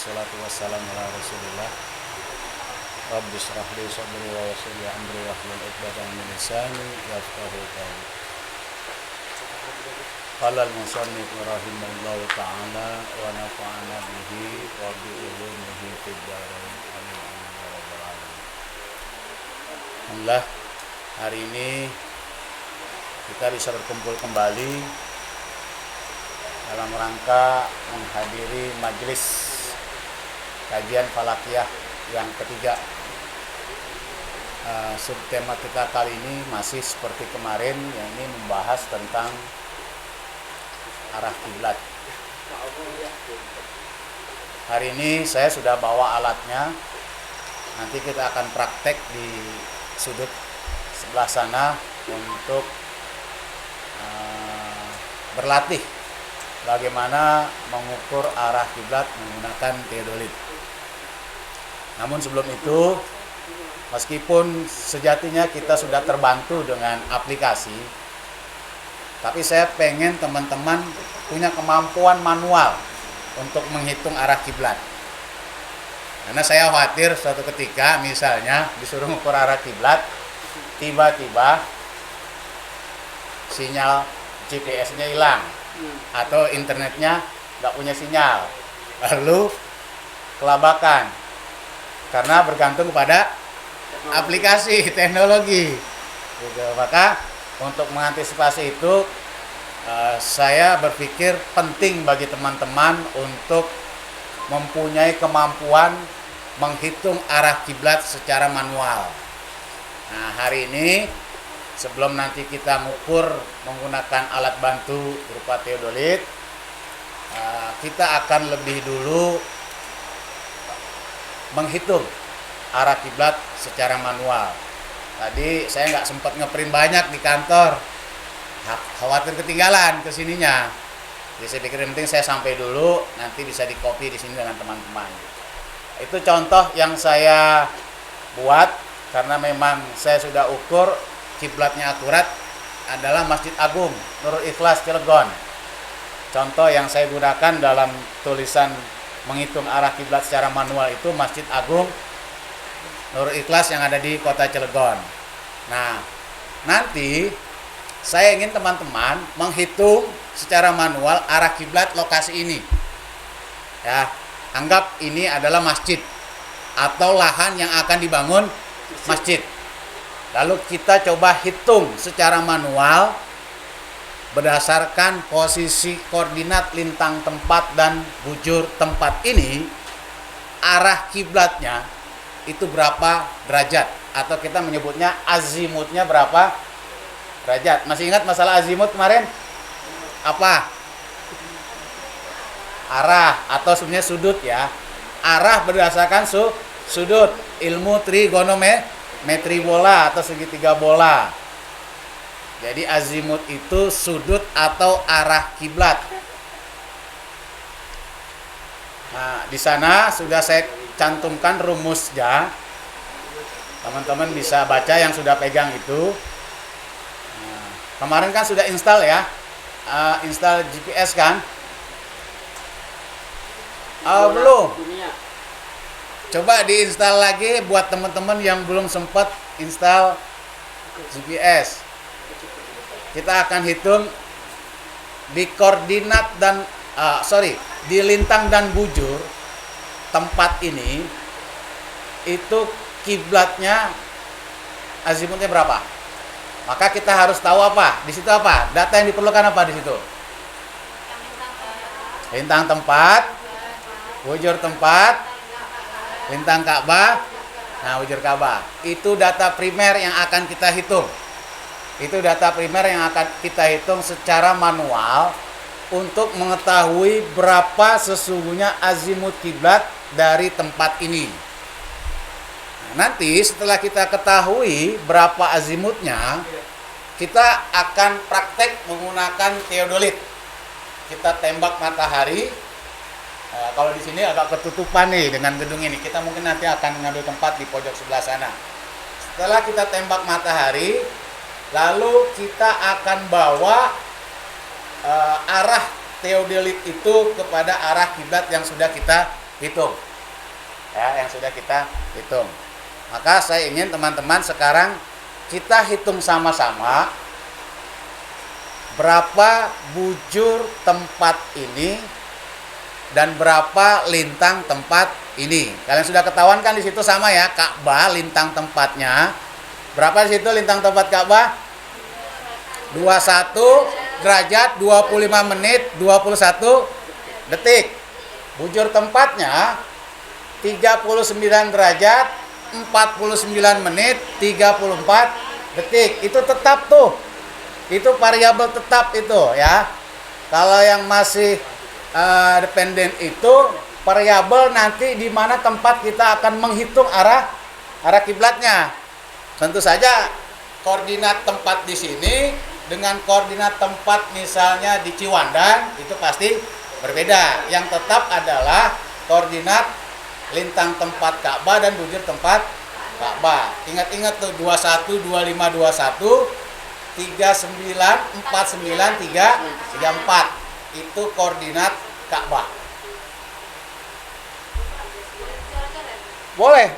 wassalatu wassalamu ala Rasulillah. Rabbi shrah li sadri wa yassir li amri wahlul 'uqdatam min lisani yafqahu qawli. Qala al-musannif rahimahullahu ta'ala wa nafa'ana bihi wa bi ulumihi fid dharain. Amin ya rabbal alamin. Alhamdulillah, hari ini kita bisa berkumpul kembali dalam rangka menghadiri majelis kajian falakiyah yang ketiga. Subtema kita kali ini masih seperti kemarin, yang ini membahas tentang arah kiblat. Hari ini saya sudah bawa alatnya. Nanti kita akan praktek di sudut sebelah sana untuk berlatih bagaimana mengukur arah kiblat menggunakan teodolit. Namun sebelum itu, meskipun sejatinya kita sudah terbantu dengan aplikasi, tapi saya pengen teman-teman punya kemampuan manual untuk menghitung arah kiblat. Karena saya khawatir suatu ketika misalnya disuruh mengukur arah kiblat, tiba-tiba sinyal GPS-nya hilang atau internetnya nggak punya sinyal, lalu kelabakan karena bergantung kepada aplikasi teknologi. Gitu. Maka untuk mengantisipasi itu, saya berpikir penting bagi teman-teman untuk mempunyai kemampuan menghitung arah kiblat secara manual. Nah, hari ini sebelum nanti kita mengukur menggunakan alat bantu berupa teodolit, kita akan lebih dulu menghitung arah kiblat secara manual. Tadi saya nggak sempat ngeprint banyak di kantor, khawatir ketinggalan kesininya. Jadi saya pikir yang penting saya sampai dulu, nanti bisa di copy di sini dengan teman-teman. Itu contoh yang saya buat karena memang saya sudah ukur kiblatnya akurat adalah Masjid Agung Nurul Ikhlas Cilegon. Contoh yang saya gunakan dalam tulisan menghitung arah kiblat secara manual itu Masjid Agung Nurul Ikhlas yang ada di Kota Cilegon. Nah, nanti saya ingin teman-teman menghitung secara manual arah kiblat lokasi ini. Ya, anggap ini adalah masjid atau lahan yang akan dibangun masjid. Lalu kita coba hitung secara manual berdasarkan posisi koordinat lintang tempat dan bujur tempat ini, arah kiblatnya itu berapa derajat, atau kita menyebutnya azimutnya berapa derajat. Masih ingat masalah azimut kemarin? Apa? Arah atau sebenarnya sudut ya. Arah berdasarkan sudut, ilmu trigonometri bola atau segitiga bola. Jadi azimut itu sudut atau arah kiblat. Nah, di sana sudah saya cantumkan rumusnya. Teman-teman bisa baca yang sudah pegang itu. Nah, kemarin kan sudah install ya, install GPS kan? Belum. Coba diinstal lagi buat teman-teman yang belum sempat install GPS. Kita akan hitung di koordinat dan di lintang dan bujur tempat ini, itu kiblatnya azimutnya berapa. Maka kita harus tahu apa di situ, apa data yang diperlukan, apa di situ? Lintang tempat, bujur tempat, lintang Ka'bah. Nah, bujur Ka'bah itu data primer yang akan kita hitung. Itu data primer yang akan kita hitung secara manual untuk mengetahui berapa sesungguhnya azimut kiblat dari tempat ini. Nah, nanti setelah kita ketahui berapa azimutnya, kita akan praktek menggunakan teodolit. Kita tembak matahari. Kalau di sini agak ketutupan nih dengan gedung ini. Kita mungkin nanti akan mengambil tempat di pojok sebelah sana. Setelah kita tembak matahari, lalu kita akan bawa arah teodolit itu kepada arah kiblat yang sudah kita hitung. Ya, yang sudah kita hitung. Maka saya ingin teman-teman sekarang kita hitung sama-sama berapa bujur tempat ini dan berapa lintang tempat ini. Kalian sudah ketahuan kan di situ sama ya, Ka'bah lintang tempatnya. Berapa di situ lintang tempat Ka'bah? 21 derajat 25 menit 21 detik. Bujur tempatnya 39 derajat 49 menit 34 detik. Itu tetap tuh. Itu variabel tetap itu ya. Kalau yang masih dependen itu variabel nanti di mana tempat kita akan menghitung arah kiblatnya. Tentu saja koordinat tempat di sini dengan koordinat tempat misalnya di Ciwandan itu pasti berbeda. Yang tetap adalah koordinat lintang tempat Ka'bah dan bujur tempat Ka'bah. Ingat-ingat tuh 21 25 21 39 49 34 itu koordinat Ka'bah. Boleh.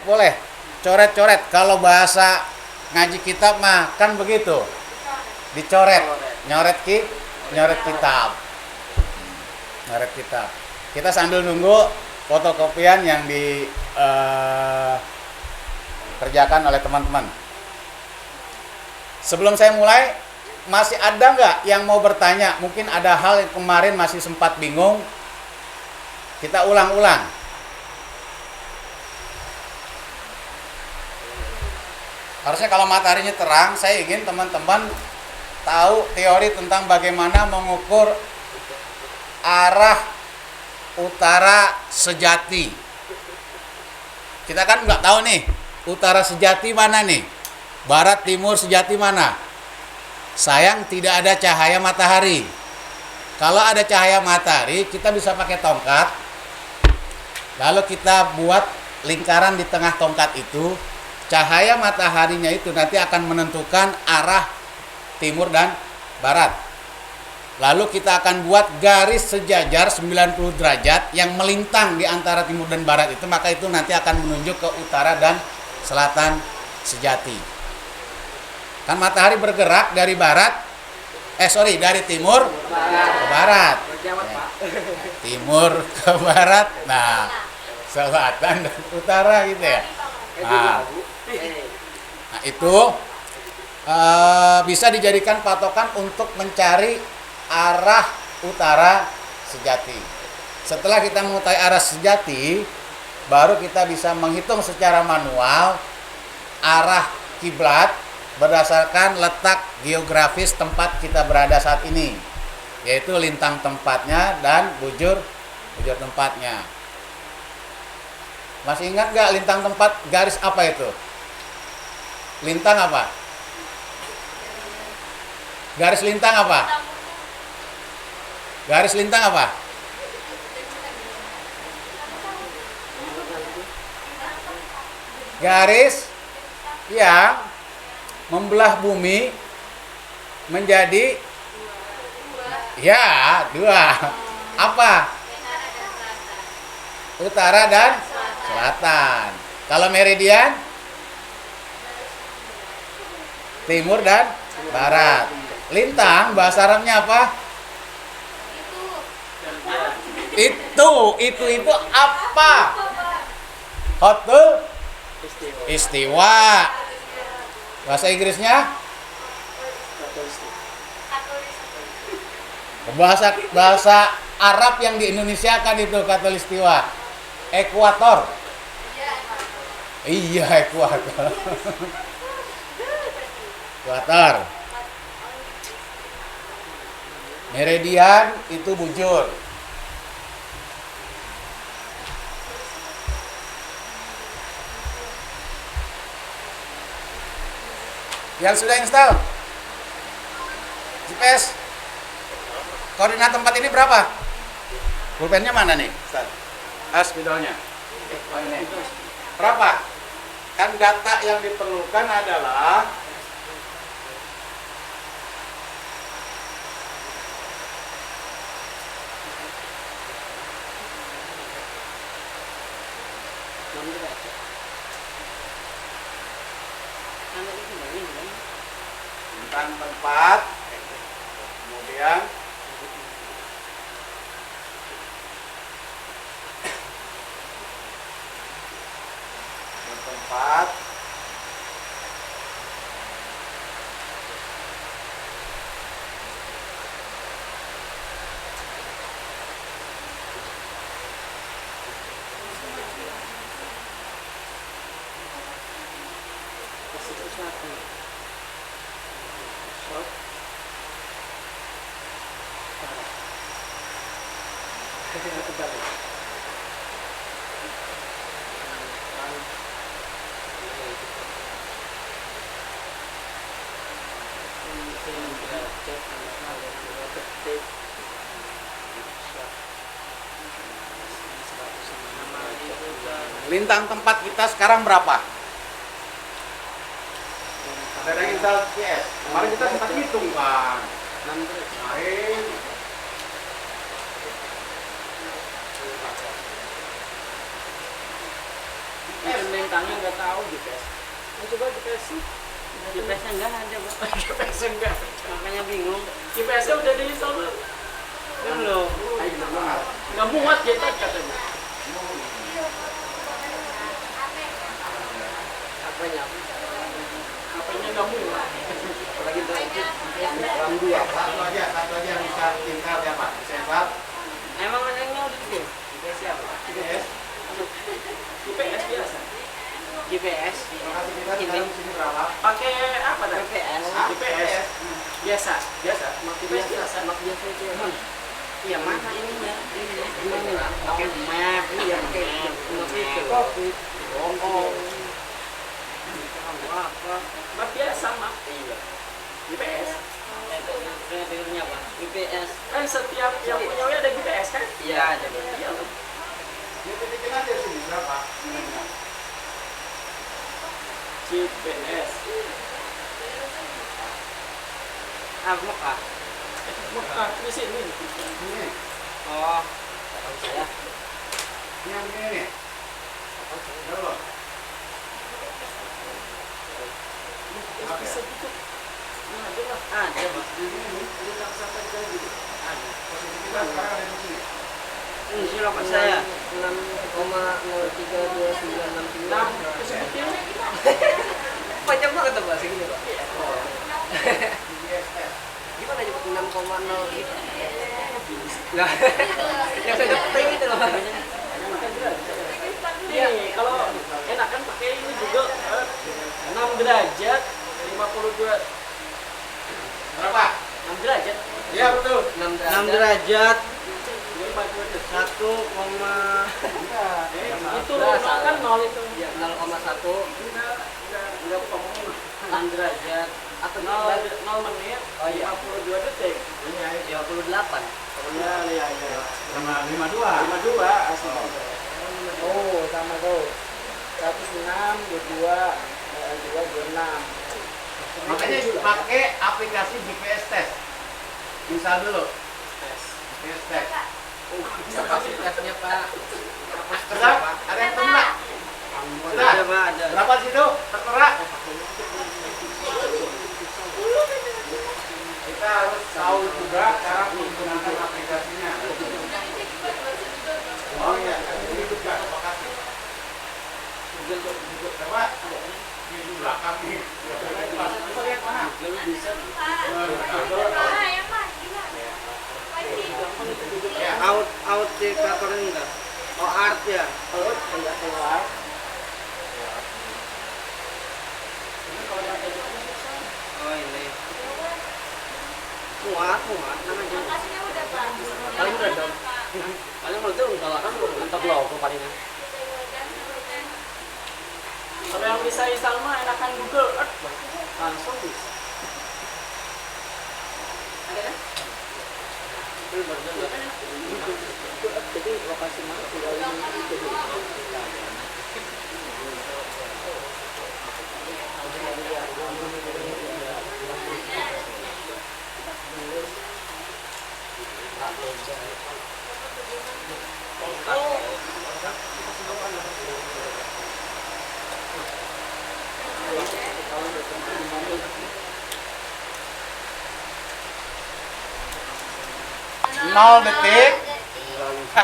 Coret-coret. Kalau bahasa ngaji kitab mah kan begitu. Dicoret, nyoret kitab. Nyoret kitab. Kita sambil nunggu fotokopian yang dikerjakan oleh teman-teman. Sebelum saya mulai, masih ada nggak yang mau bertanya? Mungkin ada hal yang kemarin masih sempat bingung. Kita ulang-ulang. Harusnya kalau mataharinya terang, saya ingin teman-teman tahu teori tentang bagaimana mengukur arah utara sejati. Kita kan nggak tahu nih, utara sejati mana nih? Barat, timur, sejati mana? Sayang tidak ada cahaya matahari. Kalau ada cahaya matahari, kita bisa pakai tongkat. Lalu kita buat lingkaran di tengah tongkat itu. Cahaya mataharinya itu nanti akan menentukan arah timur dan barat. Lalu kita akan buat garis sejajar 90 derajat yang melintang di antara timur dan barat itu. Maka itu nanti akan menunjuk ke utara dan selatan sejati. Kan matahari bergerak dari dari timur ke barat. Timur ke barat, nah selatan dan utara gitu ya. Nah itu bisa dijadikan patokan untuk mencari arah utara sejati. Setelah kita mengetahui arah sejati, baru kita bisa menghitung secara manual arah kiblat berdasarkan letak geografis tempat kita berada saat ini, yaitu lintang tempatnya dan bujur tempatnya. Masih ingat nggak lintang tempat garis apa itu? Lintang apa? Garis lintang apa? Garis lintang apa? Garis yang membelah bumi menjadi dua. Apa? Utara dan selatan. Kalau meridian timur dan barat. Lintang bahasa Arabnya apa? Itu apa? Hotul istiwa. Bahasa Inggrisnya? Bahasa Arab yang di Indonesia kan itu khatulistiwa. Ekuator. Iya, ekuator. Ekuator. Meridian itu bujur. Yang sudah install GPS, koordinat tempat ini berapa? Pulpennya mana nih? Spidolnya. Ini. Berapa? Kan data yang diperlukan adalah Bintang tempat, kemudian bertempat, lintang tempat kita sekarang berapa? Ada yang install GPS. Kemarin kita sempat hitung, Bang. Kemarin bintangnya nggak tahu GPS. Coba GPS sih. GPS-nya nggak ada, Pak. GPS-nya nggak. Makanya bingung. GPS-nya udah diinstal belum? Belum. Nggak muat ya katanya. Apanya? Apanya nggak muat. Apalagi itu RAM 2. satu aja yang bisa install ya, Pak. Bisa install. Emang anaknya udah tuh? GPS siapa? GPS. GPS biasa. GPS. Lokasi kita sekarang di sini berapa? Pakai apa dah? GPS. GPS. Biasa. Biasa. Biasa. Mak biasa itu ya. Iya mana ininya? Ini pakai map. Iya pakai map itu. Oh. Apa? Map biasa map. Iya. GPS. Dengarnya apa? GPS. Kan setiap yang punya ada GPS kan? Iya ada. Iya. Ini titik aja sini berapa? GPS. Mekah. Mekah di sini. Ini. Oh, tahu saya. Ini yang ini nih. Belum. Bisa gitu. Ada, Mas. Ini tak sampai gitu. Ada. Posisi kita sekarang ada di sini. Ini silakan saya 6,032963. Nah, kesebutin. Panjang banget tuh Pak, segini Pak. GPS. Gimana aja 6,0 gitu. Nah, yang saya dapetin itu loh. Iya, kalau enak kan pakai ini juga 6 derajat 52. Berapa? 6 derajat. Iya betul. 6 derajat 1, itu kan 0 itu. Ya, 0,1. Enggak pokoknya 6 derajat atau 0 menit. Oh iya, 52 detik. Iya, 58. Iya. Sama 52. 52 asli. Oh, sama tuh. 106, 22, 26. Makanya pakai aplikasi GPS test. Install dulu. GPS test. Kapasitasnya Pak. Sudah? Ada yang tembak? Sudah? Ada Pak, ada. Berapa situ? Tertera? Kita harus tahu juga cara menggunakan aplikasinya. Oh iya, ini juga lokasi. Coba di belakang nih. Coba lihat mana? Ya, Out indikatornya enggak? Oh, art ya? Out enggak keluar. Oh, ini. Muat, nang aja. Paling udah dong. Paling kalau itu kalau kan mantap logo palingnya. Kalau yang bisa install mah enakan Google Earth langsung bisa. Ada kan? Jadi lokasi mana tinggal ini jadi. 0 detik.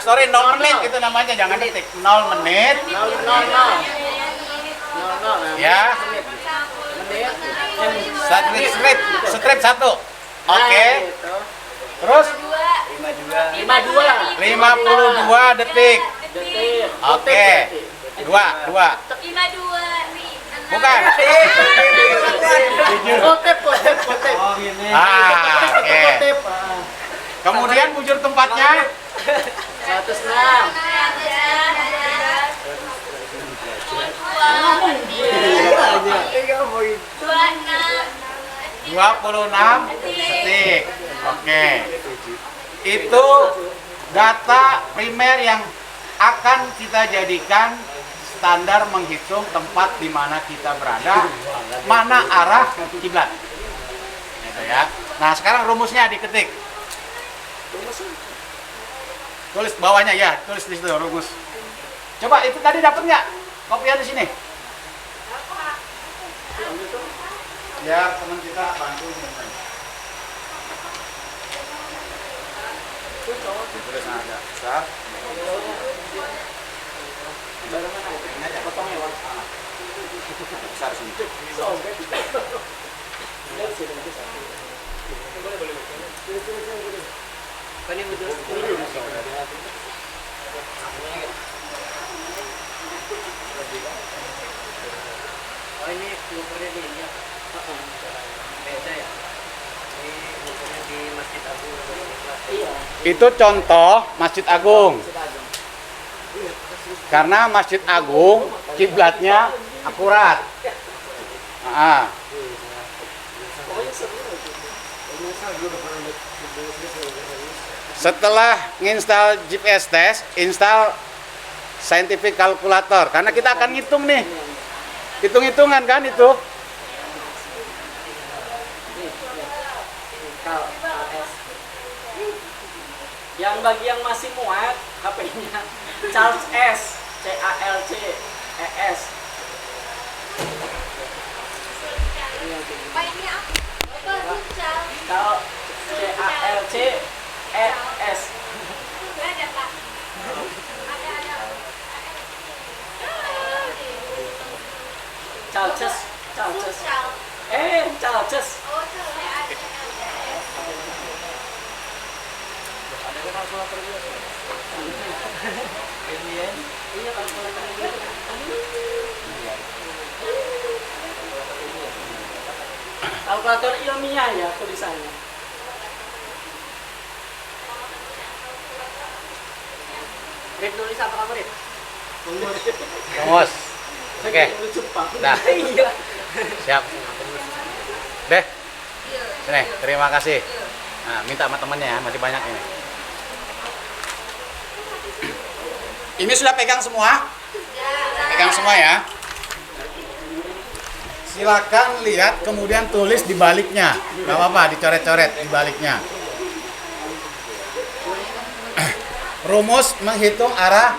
Sorry, 0 menit itu namanya, jangan detik. 0 menit. 0 Ya. menit. Strip 1. Oke. Terus 52 detik. Oke. 2. 52 Bukan. Kotep. Oke. Kemudian bujur tempatnya 106. 26 detik. Oke. Itu data primer yang akan kita jadikan standar menghitung tempat di mana kita berada, mana arah kiblat. Gitu ya. Nah, sekarang rumusnya diketik. Tulis bawahnya ya, tulis di situ rumus. Coba itu tadi dapat nggak? Kopian di sini. Biar teman kita bantu. Tulis aja. Besar. Besar sini. Oh, ini ukurnya di ini. Beda ya. Ini ukurnya di Masjid Agung. Iya. Itu contoh Masjid Agung. Karena Masjid Agung kiblatnya akurat. Setelah nginstal GPS test, install scientific calculator karena kita akan ngitung nih. Hitung-hitungan kan itu. Yang bagi yang masih muat HP-nya Charles S, CALC ES. Pak ini apa? Charles CALC ES. Ada Pak. Ada. Charles. Charles. Oh, ada. Iya, kalkulator. Kalkulator ilmiah ya tulisannya. Red nulis apa kamu, Red? Rumus. Oke. Dah. Iya. Siap. Deh. Sini, terima kasih. Nah, minta sama temennya ya, masih banyak ini. Ini sudah pegang semua? Pegang semua ya. Silakan lihat kemudian tulis di baliknya. Gak apa-apa, dicoret-coret di baliknya. Rumus menghitung arah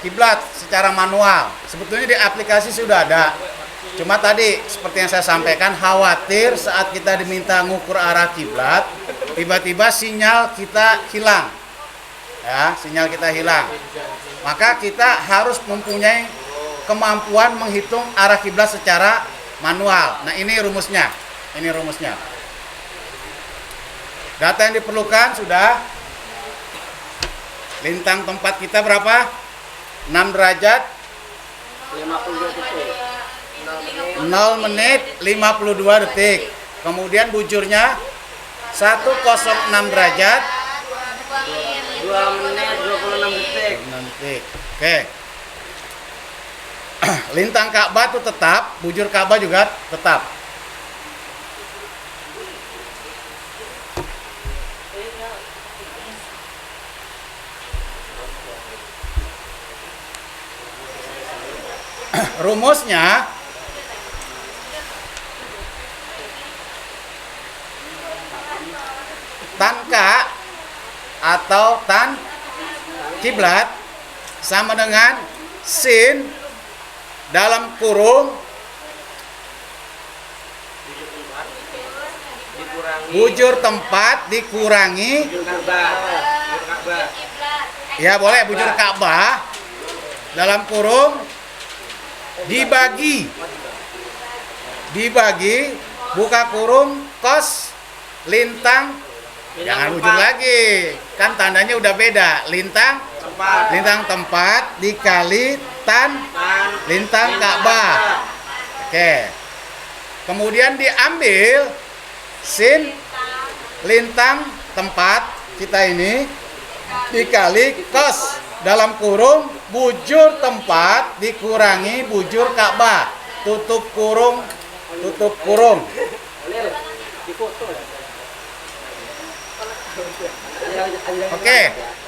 kiblat secara manual. Sebetulnya di aplikasi sudah ada. Cuma tadi seperti yang saya sampaikan, khawatir saat kita diminta ngukur arah kiblat, tiba-tiba sinyal kita hilang. Ya, sinyal kita hilang. Maka kita harus mempunyai kemampuan menghitung arah kiblat secara manual. Nah, ini rumusnya. Ini rumusnya. Data yang diperlukan sudah. Lintang tempat kita berapa? 6 derajat 52 detik. 0 menit 52 detik. Kemudian bujurnya 106 derajat 2 menit 26 detik. 6 detik. Oke. Lintang Ka'bah itu tetap, bujur Ka'bah juga tetap. Rumusnya tan Ka atau tan kiblat sama dengan sin dalam kurung Dikurangi bujur tempat dikurangi Ka'bah. Ka'bah. Kiblat. Ya boleh bujur Ka'bah dalam kurung dibagi buka kurung kos lintang. Jangan bujur lagi, kan tandanya udah beda. Lintang tempat dikali lintang Ka'bah. Oke. Kemudian diambil sin lintang tempat kita ini dikali kos dalam kurung bujur tempat dikurangi bujur Ka'bah. Tutup kurung. Oke,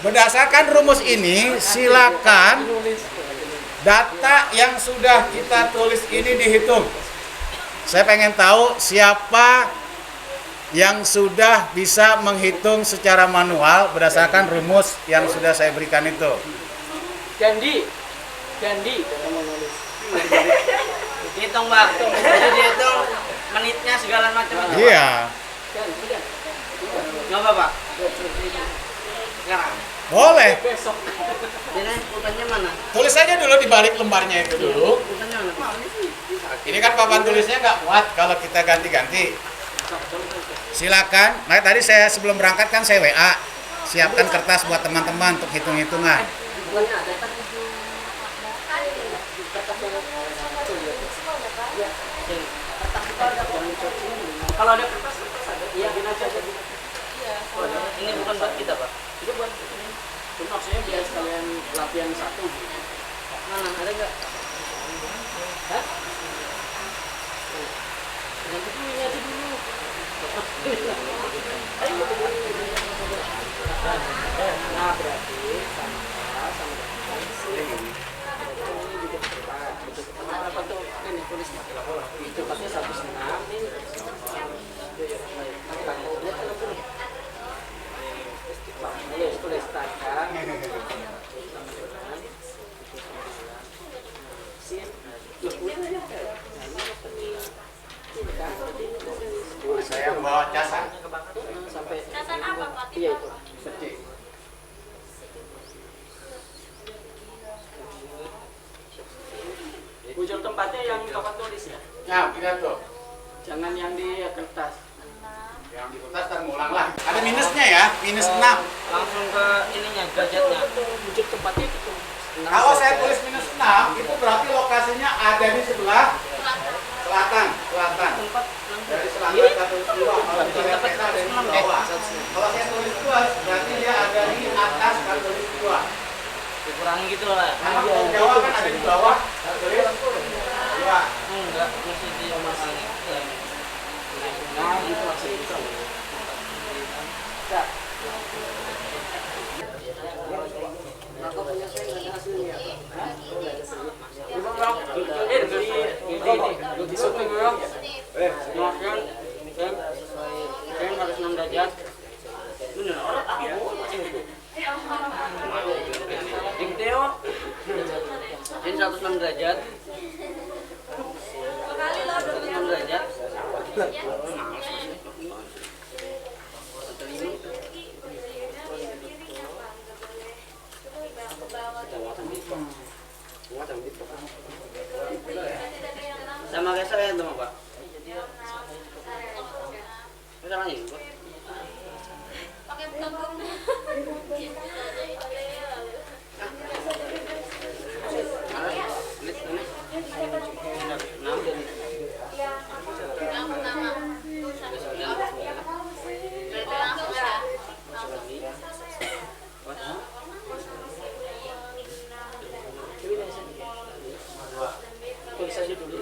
berdasarkan rumus ini silakan data yang sudah kita tulis ini dihitung. Saya pengen tahu siapa yang sudah bisa menghitung secara manual berdasarkan rumus yang sudah saya berikan itu. Gandhi kata mau nulis. Hitung waktu, jadi dihitung menitnya segala macam. Iya. Nggak apa-apa. Sekarang. Boleh. Besok. Ini pulpennya mana? Tulis aja dulu di balik lembarnya itu dulu. Pulpennya mana? Ini kan papan tulisnya nggak muat kalau kita ganti-ganti. Silakan. Nah tadi saya sebelum berangkat kan saya WA. Siapkan kertas buat teman-teman untuk hitung-hitungan. Pulpennya ada kan? Kalau ada kertas ada. Iya, aja. Ini bukan buat kita, Pak. Itu buat ini. Itu maksudnya biar sekalian latihan satu. Mana? Ada nggak? Hah? Nanti dulu, ini aja dulu. Nah, berarti sama ini juga berapa tuh? Ini tulis itu pasti 1,5 ini. Tulis takkan. Saya bawa casan. Sampai Casan apa, Pak? iya itu. Bujur tempatnya yang papan tulis ya. Ya, pidato. Jangan yang di kertas. Yang di kertas kan ngulang lah. Ada minusnya ya, minus 6. Langsung ke ininya, derajatnya. Bujur tempatnya itu. Kalau saya tulis minus 6, itu berarti lokasinya ada di sebelah selatan. Tempat Dari selatan ke bawah. Kalau di peta dari bawah. Kalau saya tulis 2, berarti dia ada di atas kan tulis 2. dikurangi gitu lah. Karena Pulau Jawa kan ada di bawah, saya tulis 2. Enggak, mesti di masang. Nah, itu masih bisa. Aku punya saya nggak ada hasilnya. Di soto bro. Makan, kan harus 6 derajat. Bener, orang aku. Yang Teo, ini 106 derajat. 106 derajat. Sama kayak saya itu Pak. Kita lain Pak. Pakai tembung. Tulis aja dulu.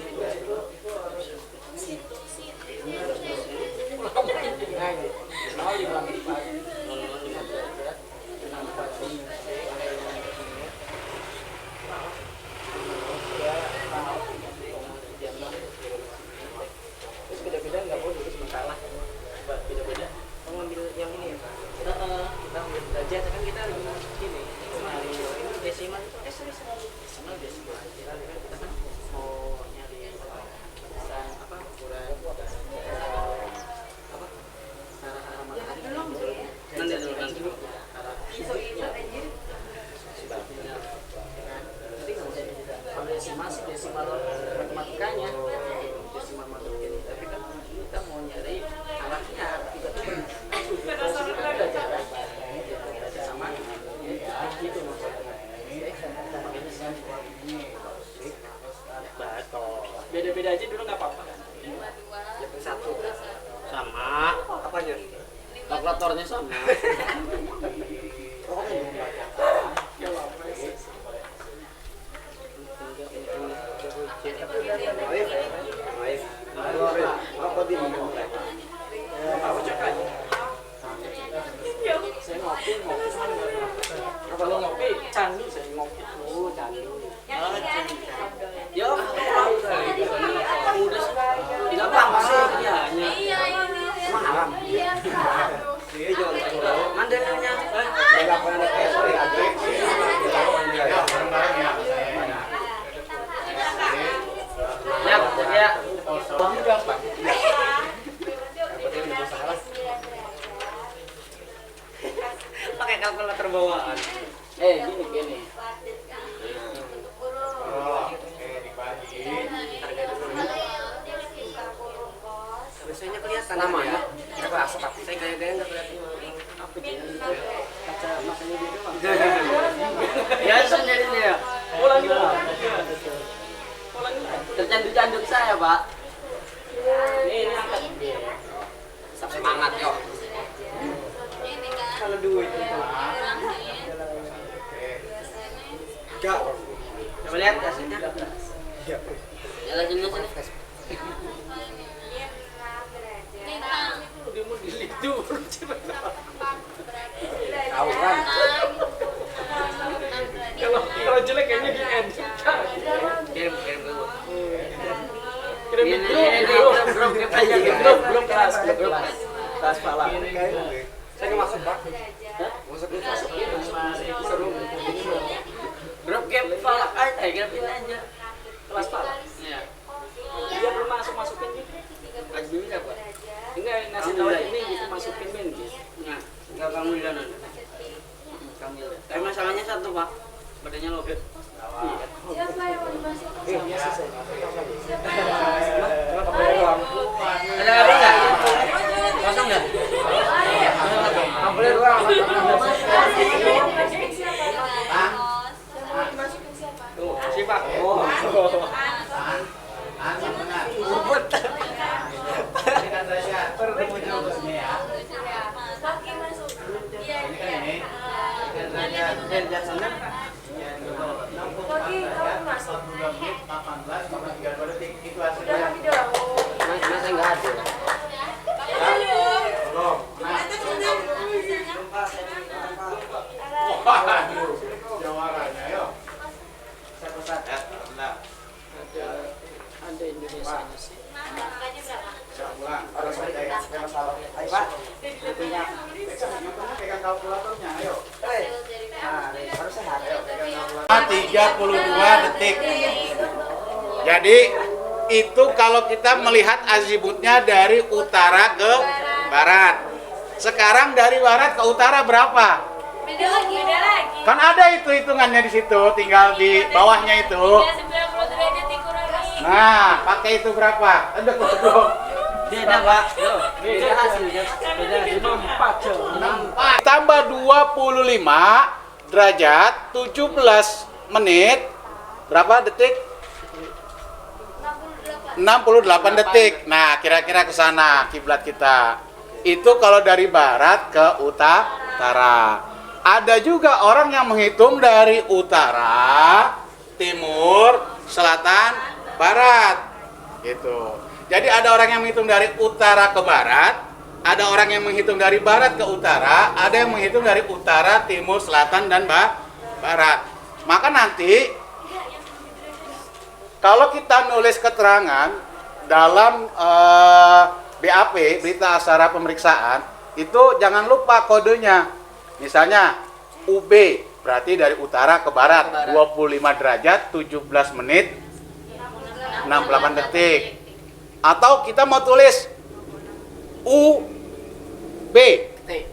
Terus beda-beda nggak boleh tulis makalah. Beda-beda. Mengambil yang ini ya Pak. Kita ambil derajat kan kita ini ini desimal itu desimal. Kita kan mau nyari pesan apa ukuran apa arah matahari nanti dulu arah Kalkulatornya sama. Kalau ngopi, candu saya ngopi dulu, candu. Ya, udah tidak apa sih kerjanya. Malam. Mandelnya. Ya, ya. Pakai kalkulator bawaan. Gini. Biasanya kelihatan namanya. Saya gaya-gaya nggak kelihatan. Apa sih? Kaca matanya dia doang. Ya sendiri dia. Ulangi. Tercandu-canduk saya, Pak. Ini angkat. Semangat, yuk. Kalau duit itu. Coba lihat hasilnya. Iya. Jalan sini. Dia mau dilidur. Tawuran. Kalau jelek kayaknya di end. Kirim dulu. Belum kelas pala. Saya nggak masuk, Pak. Masuk. Grup game pala aja, gapin aja. Kelas pala. Iya. Dia belum masukin gitu. Lagi siapa? Enggak, ngasih tahu ini gitu masukin min gitu. Nah, enggak kamu dan Kamil. Tapi masalahnya satu, Pak. Badannya lobet. Siapa yang mau dimasukin? Ada apa enggak? Kosong enggak? Boleh ruang. Tuh, si Pak. Oh. Ada Indonesia sih. Pak, pegang kalkulatornya, ayo. 32 detik. Jadi itu kalau kita melihat azimutnya dari utara ke barat. Sekarang dari barat ke utara berapa? Beda lagi. Kan ada itu hitungannya di situ, tinggal di bawahnya itu. 90 derajat dikurangi. Nah, pakai itu berapa? Udah belum. Beda, Pak. Beda hasilnya. Beda 64 jam. 4 tambah 25 derajat 17 menit berapa detik? 68 detik. Nah, kira-kira ke sana kiblat kita. Itu kalau dari barat ke utara. Ada juga orang yang menghitung dari utara, timur, selatan, barat. Gitu. Jadi ada orang yang menghitung dari utara ke barat, ada orang yang menghitung dari barat ke utara, ada yang menghitung dari utara, timur, selatan, dan barat. Maka nanti kalau kita nulis keterangan dalam BAP, berita acara pemeriksaan, itu jangan lupa kodenya. Misalnya UB, berarti dari utara ke barat, 25 derajat, 17 menit, 68 detik. Atau kita mau tulis UB, ke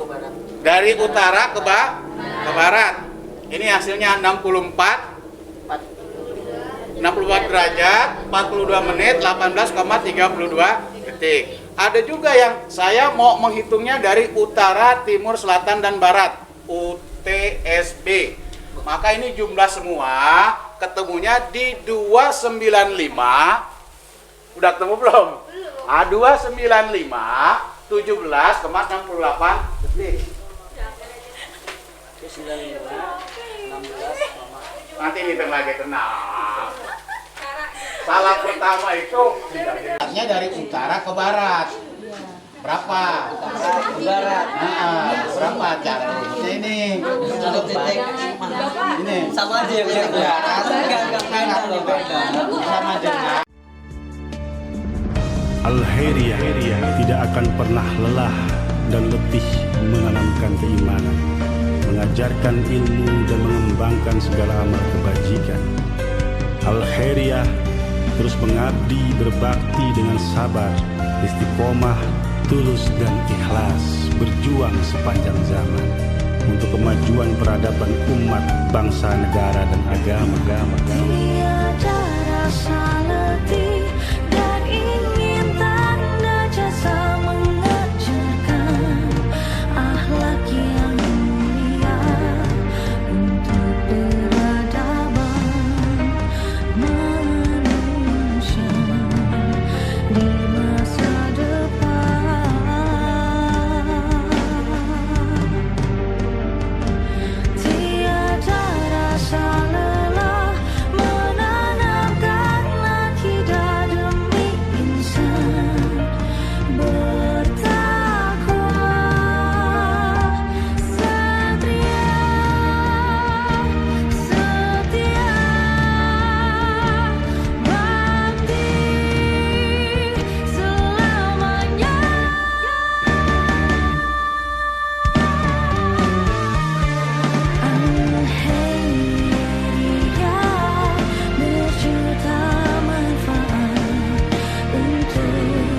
barat. dari utara ke barat. Ini hasilnya 64 derajat, 42 menit, 18,32 detik. Ada juga yang saya mau menghitungnya dari utara, timur, selatan, dan barat, UTSB. Maka ini jumlah semua ketemunya di 295. Udah ketemu belum? Belum. 295 17,68 detik. 95, 16, Nanti hitung lagi, tenang. Salah pertama itu arahnya dari utara ke barat. Berapa? barat. Berapa cara ini? Kalau titik Ini sama aja ya. Enggak sama dengan Al-Khairiyah tidak akan pernah lelah dan letih menanamkan keimanan, mengajarkan ilmu dan mengembangkan segala amal kebajikan. Al-Khairiyah terus mengabdi berbakti dengan sabar, istiqomah, tulus dan ikhlas, berjuang sepanjang zaman untuk kemajuan peradaban umat, bangsa, negara dan agama. Tiada rasa letih dan ingin tanda jasa mengajarkan akhlak yang mulia untuk peradaban manusia di masa depan. Tiada rasa lelah menanamkan akidah demi insan bertakwa, satria setia bakti selamanya. Al-Khairiyah berjuta manfaat untuk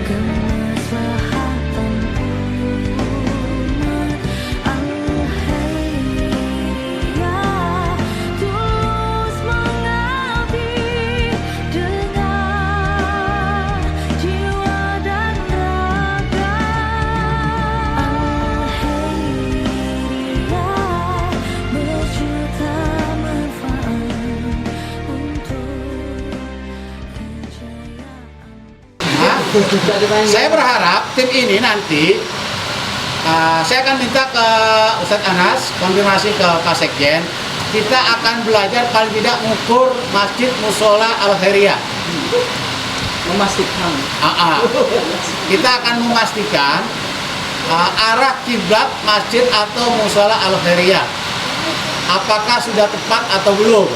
kemaslahatan umat. Al-Khairiyah tulus mengabdi dengan jiwa dan raga. Al-Khairiyah berjuta manfaat untuk kejayaan. Saya berharap tim ini nanti saya akan minta ke Ustadz Anas konfirmasi ke Pak Sekjen. Kita akan belajar paling tidak mengukur masjid musola Al-Khairiyah. Memastikan. Kita akan memastikan arah kiblat masjid atau musola Al-Khairiyah. Apakah sudah tepat atau belum?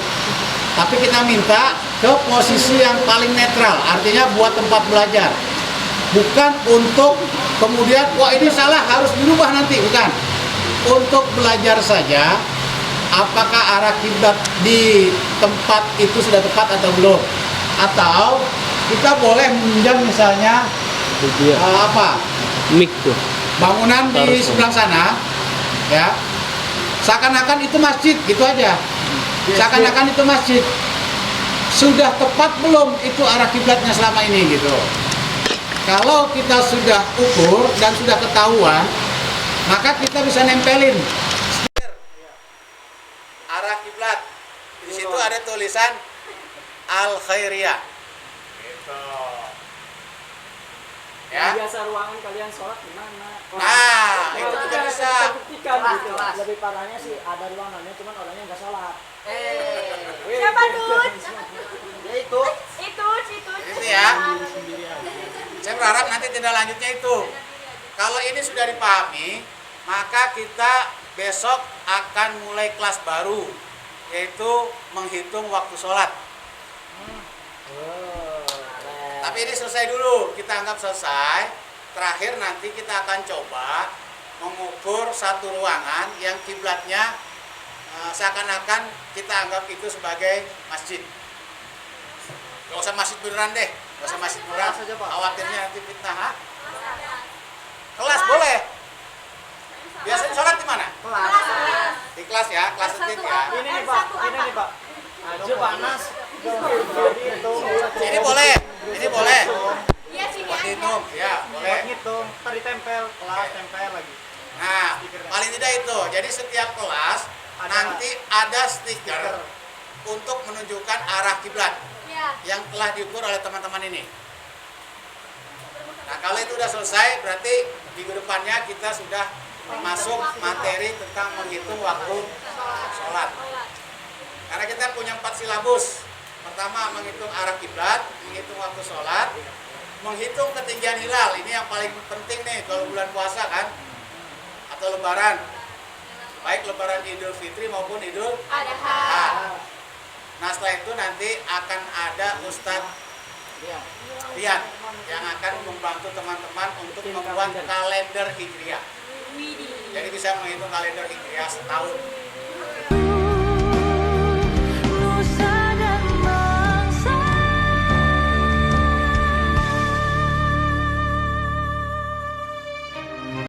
Tapi kita minta ke posisi yang paling netral, artinya buat tempat belajar. Bukan untuk kemudian, wah ini salah harus dirubah nanti, bukan. Untuk belajar saja, apakah arah kiblat di tempat itu sudah tepat atau belum. Atau kita boleh meminjam misalnya Mik tuh. bangunan di sebelah sana, ya, seakan-akan itu masjid, gitu aja. Seakan-akan itu masjid. Sudah tepat belum itu arah kiblatnya selama ini, gitu. Kalau kita sudah ukur dan sudah ketahuan, maka kita bisa nempelin arah kiblat. Di situ ada tulisan Al-Khairiyah. Gitu. Ya. Biasa ruangan kalian sholat di mana? Nah, itu juga bisa. Kita buktikan gitu. Lebih parahnya sih ada ruangannya, cuman orangnya nggak sholat. Siapa Dut? Ya itu. Itu. Itu ya. Saya berharap nanti tindak lanjutnya itu. Kalau ini sudah dipahami, maka kita besok akan mulai kelas baru, yaitu menghitung waktu sholat. Tapi ini selesai dulu, kita anggap selesai. Terakhir nanti kita akan coba mengukur satu ruangan yang kiblatnya seakan-akan kita anggap itu sebagai masjid. Gak usah masjid beneran deh, gak usah masjid beneran. Khawatirnya nanti fitnah. Ha? Kelas boleh. Biasanya sholat di mana? Kelas. Di kelas ya, kelas rutin ya. Ini nih Pak, Aja panas. Ini boleh, ini boleh. Iya sini Seperti aja. itu, ya boleh. Ngitung, tadi tempel, kelas tempel lagi. Nah, paling tidak itu. Jadi setiap kelas nanti ada stiker untuk menunjukkan arah kiblat Iya. yang telah diukur oleh teman-teman ini. Nah, kalau itu udah selesai, berarti minggu depannya kita sudah masuk materi tentang menghitung waktu sholat. Karena kita punya 4 silabus. Pertama, menghitung arah kiblat, menghitung waktu sholat, menghitung ketinggian hilal. Ini yang paling penting nih kalau bulan puasa kan, atau lebaran. Baik lebaran Idul Fitri maupun Idul Adha. Nah, setelah itu nanti akan ada Ustadz Rian yang akan membantu teman-teman untuk membuat kalender hijriah. Jadi bisa menghitung kalender hijriah setahun.